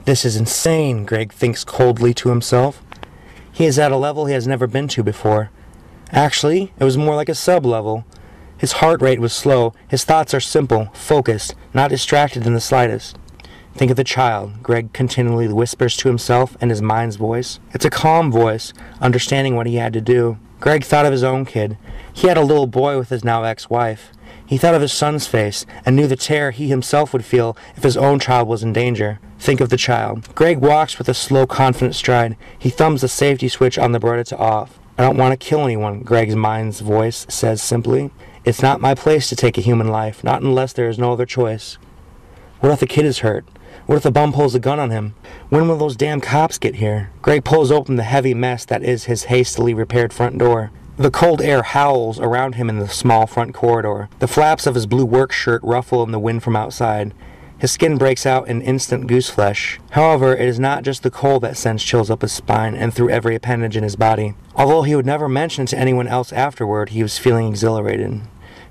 This is insane, Greg thinks coldly to himself. He is at a level he has never been to before. Actually, it was more like a sub-level. His heart rate was slow, his thoughts are simple, focused, not distracted in the slightest. Think of the child, Greg continually whispers to himself in his mind's voice. It's a calm voice, understanding what he had to do. Greg thought of his own kid. He had a little boy with his now ex-wife. He thought of his son's face, and knew the terror he himself would feel if his own child was in danger. Think of the child. Greg walks with a slow, confident stride. He thumbs the safety switch on the Beretta to off. I don't want to kill anyone, Greg's mind's voice says simply. It's not my place to take a human life, not unless there is no other choice. What if the kid is hurt? What if the bum pulls a gun on him? When will those damn cops get here? Greg pulls open the heavy mess that is his hastily repaired front door. The cold air howls around him in the small front corridor. The flaps of his blue work shirt ruffle in the wind from outside. His skin breaks out in instant goose flesh. However, it is not just the cold that sends chills up his spine and through every appendage in his body. Although he would never mention it to anyone else afterward, he was feeling exhilarated.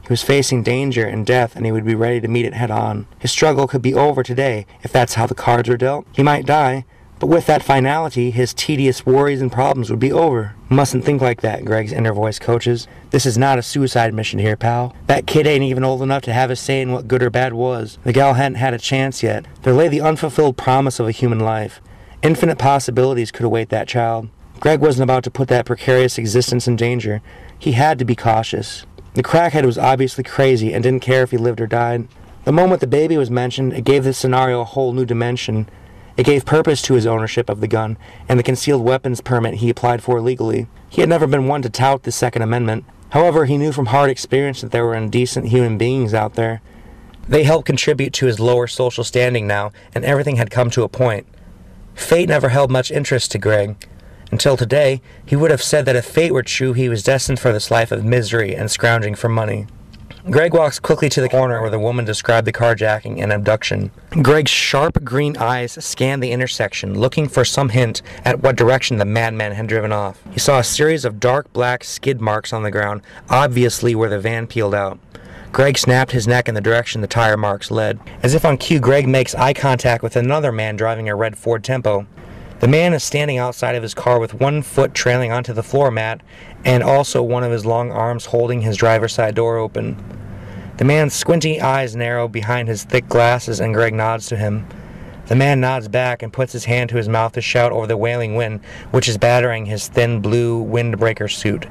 He was facing danger and death, and he would be ready to meet it head on. His struggle could be over today, if that's how the cards were dealt. He might die, but with that finality, his tedious worries and problems would be over. Mustn't think like that, Greg's inner voice coaches. This is not a suicide mission here, pal. That kid ain't even old enough to have a say in what good or bad was. The gal hadn't had a chance yet. There lay the unfulfilled promise of a human life. Infinite possibilities could await that child. Greg wasn't about to put that precarious existence in danger. He had to be cautious. The crackhead was obviously crazy and didn't care if he lived or died. The moment the baby was mentioned, it gave this scenario a whole new dimension. It gave purpose to his ownership of the gun and the concealed weapons permit he applied for illegally. He had never been one to tout the Second Amendment. However, he knew from hard experience that there were indecent human beings out there. They helped contribute to his lower social standing now, and everything had come to a point. Fate never held much interest to Greg. Until today, he would have said that if fate were true, he was destined for this life of misery and scrounging for money. Greg walks quickly to the corner where the woman described the carjacking and abduction. Greg's sharp green eyes scanned the intersection, looking for some hint at what direction the madman had driven off. He saw a series of dark black skid marks on the ground, obviously where the van peeled out. Greg snapped his neck in the direction the tire marks led. As if on cue, Greg makes eye contact with another man driving a red Ford Tempo. The man is standing outside of his car with one foot trailing onto the floor mat and also one of his long arms holding his driver's side door open. The man's squinty eyes narrow behind his thick glasses, and Greg nods to him. The man nods back and puts his hand to his mouth to shout over the wailing wind, which is battering his thin blue windbreaker suit.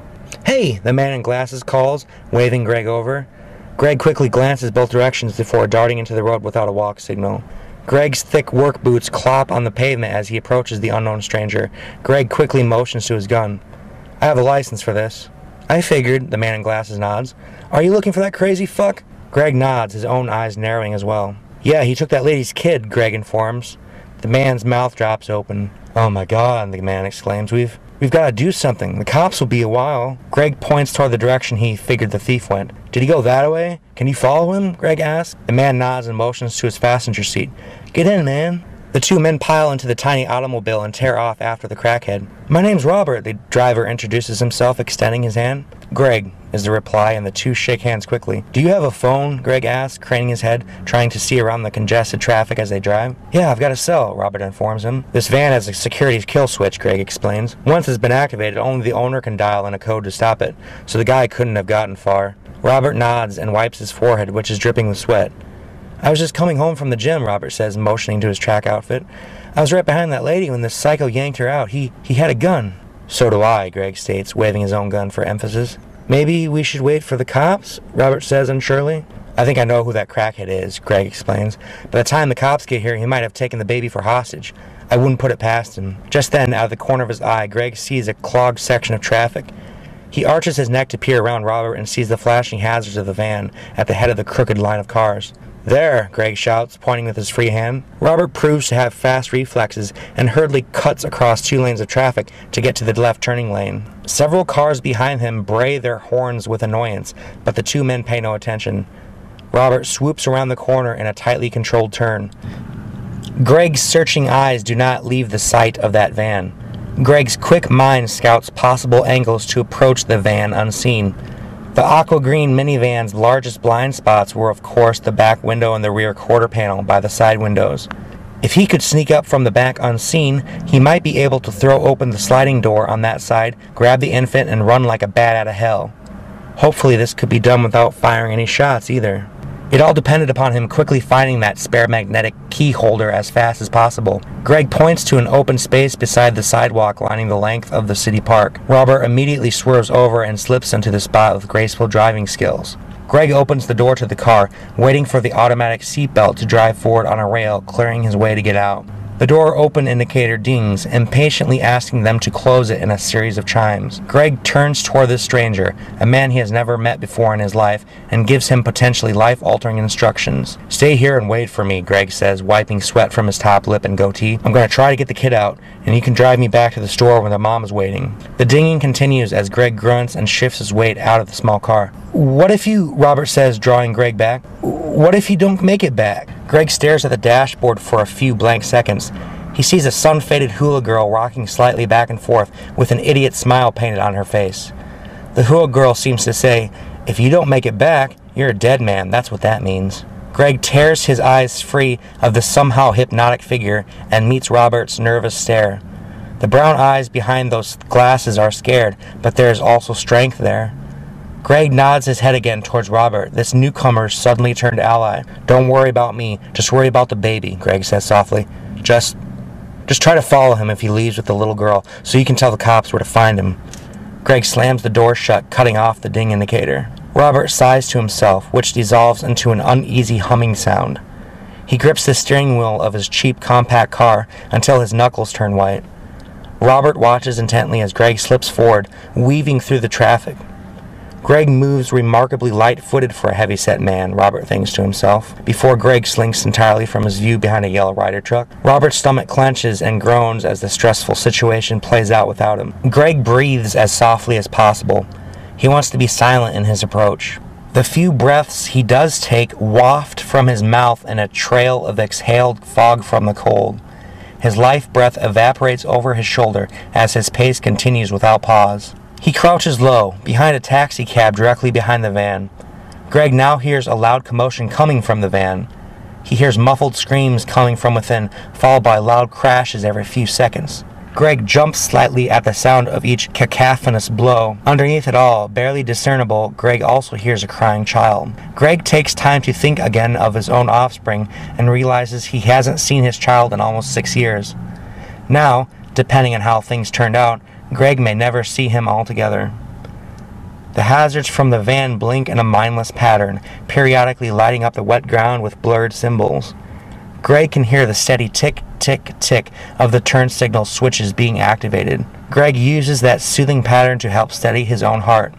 "Hey!" the man in glasses calls, waving Greg over. Greg quickly glances both directions before darting into the road without a walk signal. Greg's thick work boots clop on the pavement as he approaches the unknown stranger. Greg quickly motions to his gun. "I have a license for this." "I figured," the man in glasses nods. "Are you looking for that crazy fuck?" Greg nods, his own eyes narrowing as well. "Yeah, he took that lady's kid," Greg informs. The man's mouth drops open. "Oh my God," the man exclaims. We've got to do something. The cops will be a while." Greg points toward the direction he figured the thief went. "Did he go that way? Can you follow him?" Greg asks. The man nods and motions to his passenger seat. "Get in, man." The two men pile into the tiny automobile and tear off after the crackhead. "My name's Robert," the driver introduces himself, extending his hand. "Greg," is the reply, and the two shake hands quickly. "Do you have a phone?" Greg asks, craning his head, trying to see around the congested traffic as they drive. "Yeah, I've got a cell," Robert informs him. "This van has a security kill switch," Greg explains. "Once it's been activated, only the owner can dial in a code to stop it, so the guy couldn't have gotten far." Robert nods and wipes his forehead, which is dripping with sweat. "I was just coming home from the gym," Robert says, motioning to his track outfit. "I was right behind that lady when this psycho yanked her out. He had a gun." "So do I," Greg states, waving his own gun for emphasis. "Maybe we should wait for the cops?" Robert says unsurely. "I think I know who that crackhead is," Greg explains. "By the time the cops get here, he might have taken the baby for hostage. I wouldn't put it past him." Just then, out of the corner of his eye, Greg sees a clogged section of traffic. He arches his neck to peer around Robert and sees the flashing hazards of the van at the head of the crooked line of cars. "There," Greg shouts, pointing with his free hand. Robert proves to have fast reflexes and hurriedly cuts across 2 lanes of traffic to get to the left turning lane. Several cars behind him bray their horns with annoyance, but the two men pay no attention. Robert swoops around the corner in a tightly controlled turn. Greg's searching eyes do not leave the sight of that van. Greg's quick mind scouts possible angles to approach the van unseen. The aqua-green minivan's largest blind spots were, of course, the back window and the rear quarter panel by the side windows. If he could sneak up from the back unseen, he might be able to throw open the sliding door on that side, grab the infant, and run like a bat out of hell. Hopefully this could be done without firing any shots either. It all depended upon him quickly finding that spare magnetic key holder as fast as possible. Greg points to an open space beside the sidewalk lining the length of the city park. Robert immediately swerves over and slips into the spot with graceful driving skills. Greg opens the door to the car, waiting for the automatic seatbelt to drive forward on a rail, clearing his way to get out. The door open indicator dings, impatiently asking them to close it in a series of chimes. Greg turns toward this stranger, a man he has never met before in his life, and gives him potentially life-altering instructions. "Stay here and wait for me," Greg says, wiping sweat from his top lip and goatee. "I'm going to try to get the kid out, and you can drive me back to the store when the mom is waiting." The dinging continues as Greg grunts and shifts his weight out of the small car. "What if you," Robert says, drawing Greg back. "What if you don't make it back?" Greg stares at the dashboard for a few blank seconds. He sees a sun-faded hula girl rocking slightly back and forth with an idiot smile painted on her face. The hula girl seems to say, "If you don't make it back, you're a dead man, that's what that means." Greg tears his eyes free of the somehow hypnotic figure and meets Robert's nervous stare. The brown eyes behind those glasses are scared, but there is also strength there. Greg nods his head again towards Robert, this newcomer's suddenly turned ally. "Don't worry about me, just worry about the baby," Greg says softly. Just try to follow him if he leaves with the little girl, so you can tell the cops where to find him." Greg slams the door shut, cutting off the ding indicator. Robert sighs to himself, which dissolves into an uneasy humming sound. He grips the steering wheel of his cheap compact car until his knuckles turn white. Robert watches intently as Greg slips forward, weaving through the traffic. Greg moves remarkably light-footed for a heavy-set man, Robert thinks to himself, before Greg slinks entirely from his view behind a yellow Ryder truck. Robert's stomach clenches and groans as the stressful situation plays out without him. Greg breathes as softly as possible. He wants to be silent in his approach. The few breaths he does take waft from his mouth in a trail of exhaled fog from the cold. His life breath evaporates over his shoulder as his pace continues without pause. He crouches low, behind a taxi cab directly behind the van. Greg now hears a loud commotion coming from the van. He hears muffled screams coming from within, followed by loud crashes every few seconds. Greg jumps slightly at the sound of each cacophonous blow. Underneath it all, barely discernible, Greg also hears a crying child. Greg takes time to think again of his own offspring and realizes he hasn't seen his child in almost 6 years. Now, depending on how things turned out, Greg may never see him altogether. The hazards from the van blink in a mindless pattern, periodically lighting up the wet ground with blurred symbols. Greg can hear the steady tick, tick, tick of the turn signal switches being activated. Greg uses that soothing pattern to help steady his own heart.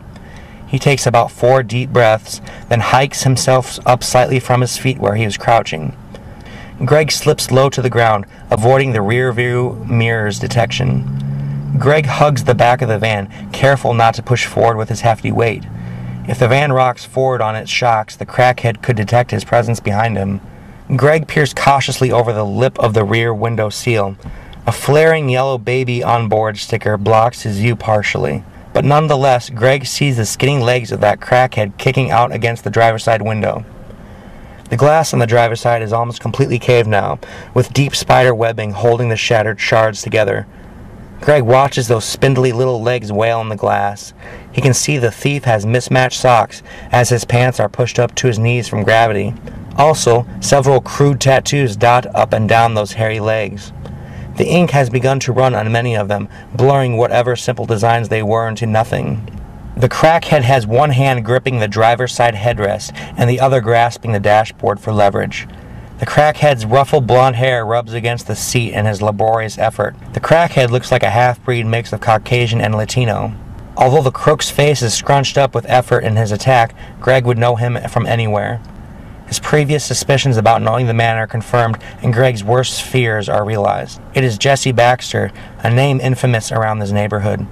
He takes about 4 deep breaths, then hikes himself up slightly from his feet where he was crouching. Greg slips low to the ground, avoiding the rear view mirror's detection. Greg hugs the back of the van, careful not to push forward with his hefty weight. If the van rocks forward on its shocks, the crackhead could detect his presence behind him. Greg peers cautiously over the lip of the rear window seal. A flaring yellow baby on board sticker blocks his view partially. But nonetheless, Greg sees the skinny legs of that crackhead kicking out against the driver's side window. The glass on the driver's side is almost completely caved now, with deep spider webbing holding the shattered shards together. Greg watches those spindly little legs wail on the glass. He can see the thief has mismatched socks as his pants are pushed up to his knees from gravity. Also, several crude tattoos dot up and down those hairy legs. The ink has begun to run on many of them, blurring whatever simple designs they were into nothing. The crackhead has one hand gripping the driver's side headrest and the other grasping the dashboard for leverage. The crackhead's ruffled blonde hair rubs against the seat in his laborious effort. The crackhead looks like a half-breed mix of Caucasian and Latino. Although the crook's face is scrunched up with effort in his attack, Greg would know him from anywhere. His previous suspicions about knowing the man are confirmed, and Greg's worst fears are realized. It is Jesse Baxter, a name infamous around this neighborhood.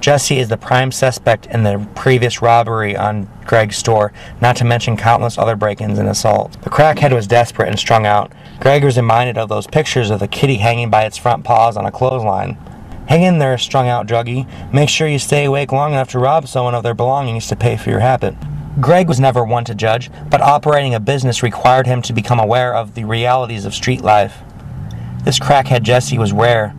Jesse is the prime suspect in the previous robbery on Greg's store, not to mention countless other break-ins and assaults. The crackhead was desperate and strung out. Greg was reminded of those pictures of the kitty hanging by its front paws on a clothesline. "Hang in there, strung-out druggie. Make sure you stay awake long enough to rob someone of their belongings to pay for your habit." Greg was never one to judge, but operating a business required him to become aware of the realities of street life. This crackhead Jesse was rare.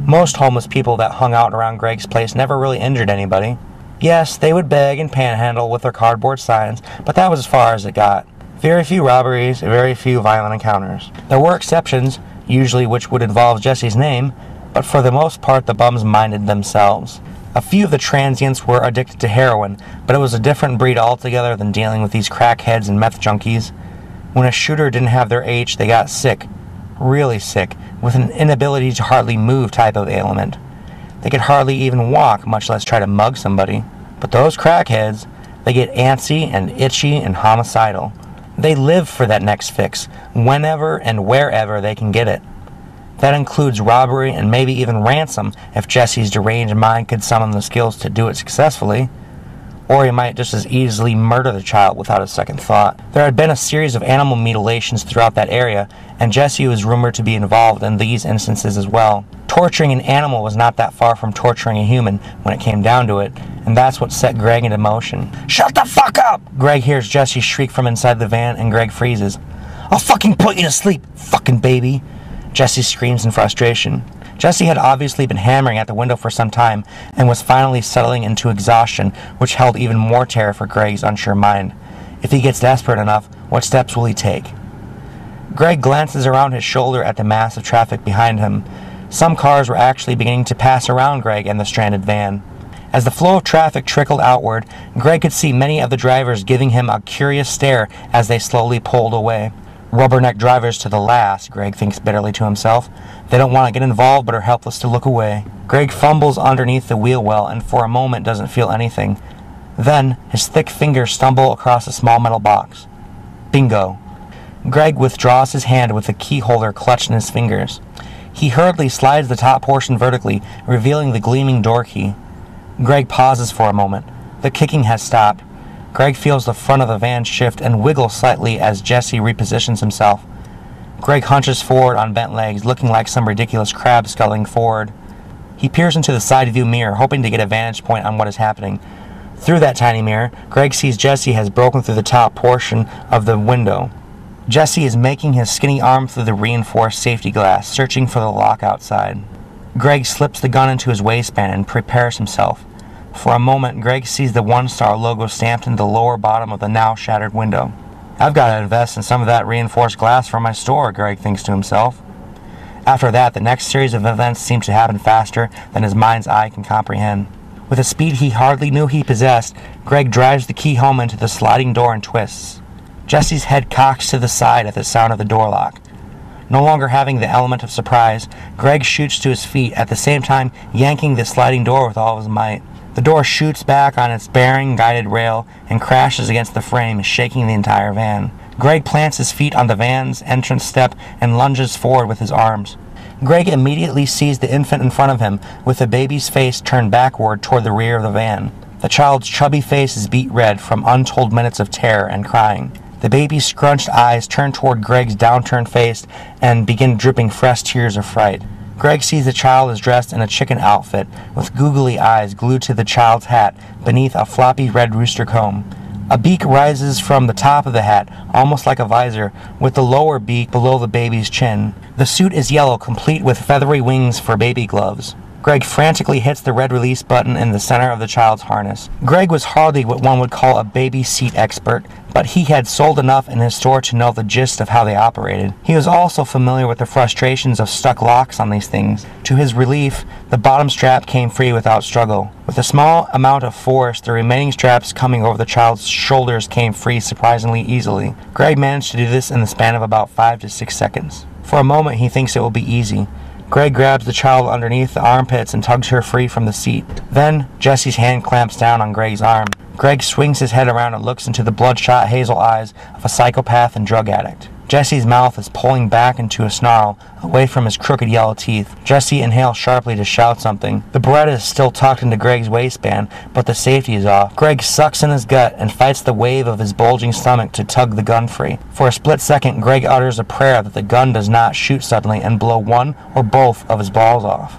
Most homeless people that hung out around Greg's place never really injured anybody. Yes, they would beg and panhandle with their cardboard signs, but that was as far as it got. Very few robberies, very few violent encounters. There were exceptions, usually which would involve Jesse's name, but for the most part the bums minded themselves. A few of the transients were addicted to heroin, but it was a different breed altogether than dealing with these crackheads and meth junkies. When a shooter didn't have their H, they got sick. Really sick, with an inability to hardly move type of ailment. They could hardly even walk, much less try to mug somebody. But those crackheads, they get antsy and itchy and homicidal. They live for that next fix, whenever and wherever they can get it. That includes robbery and maybe even ransom if Jesse's deranged mind could summon the skills to do it successfully. Or he might just as easily murder the child without a second thought. There had been a series of animal mutilations throughout that area, and Jesse was rumored to be involved in these instances as well. Torturing an animal was not that far from torturing a human when it came down to it, and that's what set Greg into motion. "Shut the fuck up!" Greg hears Jesse shriek from inside the van, and Greg freezes. "I'll fucking put you to sleep, fucking baby!" Jesse screams in frustration. Jesse had obviously been hammering at the window for some time and was finally settling into exhaustion, which held even more terror for Greg's unsure mind. If he gets desperate enough, what steps will he take? Greg glances around his shoulder at the mass of traffic behind him. Some cars were actually beginning to pass around Greg and the stranded van. As the flow of traffic trickled outward, Greg could see many of the drivers giving him a curious stare as they slowly pulled away. Rubberneck drivers to the last, Greg thinks bitterly to himself. They don't want to get involved but are helpless to look away. Greg fumbles underneath the wheel well and for a moment doesn't feel anything. Then, his thick fingers stumble across a small metal box. Bingo. Greg withdraws his hand with the key holder clutched in his fingers. He hurriedly slides the top portion vertically, revealing the gleaming door key. Greg pauses for a moment. The kicking has stopped. Greg feels the front of the van shift and wiggle slightly as Jesse repositions himself. Greg hunches forward on bent legs, looking like some ridiculous crab sculling forward. He peers into the side view mirror, hoping to get a vantage point on what is happening. Through that tiny mirror, Greg sees Jesse has broken through the top portion of the window. Jesse is making his skinny arm through the reinforced safety glass, searching for the lock outside. Greg slips the gun into his waistband and prepares himself. For a moment, Greg sees the one-star logo stamped in the lower bottom of the now shattered window. "I've got to invest in some of that reinforced glass for my store," Greg thinks to himself. After that, the next series of events seem to happen faster than his mind's eye can comprehend. With a speed he hardly knew he possessed, Greg drives the key home into the sliding door and twists. Jesse's head cocks to the side at the sound of the door lock. No longer having the element of surprise, Greg shoots to his feet, at the same time yanking the sliding door with all of his might. The door shoots back on its bearing-guided rail and crashes against the frame, shaking the entire van. Greg plants his feet on the van's entrance step and lunges forward with his arms. Greg immediately sees the infant in front of him, with the baby's face turned backward toward the rear of the van. The child's chubby face is beet red from untold minutes of terror and crying. The baby's scrunched eyes turn toward Greg's downturned face and begin dripping fresh tears of fright. Greg sees the child is dressed in a chicken outfit, with googly eyes glued to the child's hat beneath a floppy red rooster comb. A beak rises from the top of the hat, almost like a visor, with the lower beak below the baby's chin. The suit is yellow, complete with feathery wings for baby gloves. Greg frantically hits the red release button in the center of the child's harness. Greg was hardly what one would call a baby seat expert, but he had sold enough in his store to know the gist of how they operated. He was also familiar with the frustrations of stuck locks on these things. To his relief, the bottom strap came free without struggle. With a small amount of force, the remaining straps coming over the child's shoulders came free surprisingly easily. Greg managed to do this in the span of about 5 to 6 seconds. For a moment, he thinks it will be easy. Greg grabs the child underneath the armpits and tugs her free from the seat. Then, Jesse's hand clamps down on Greg's arm. Greg swings his head around and looks into the bloodshot hazel eyes of a psychopath and drug addict. Jesse's mouth is pulling back into a snarl, away from his crooked yellow teeth. Jesse inhales sharply to shout something. The Beretta is still tucked into Greg's waistband, but the safety is off. Greg sucks in his gut and fights the wave of his bulging stomach to tug the gun free. For a split second, Greg utters a prayer that the gun does not shoot suddenly and blow one or both of his balls off.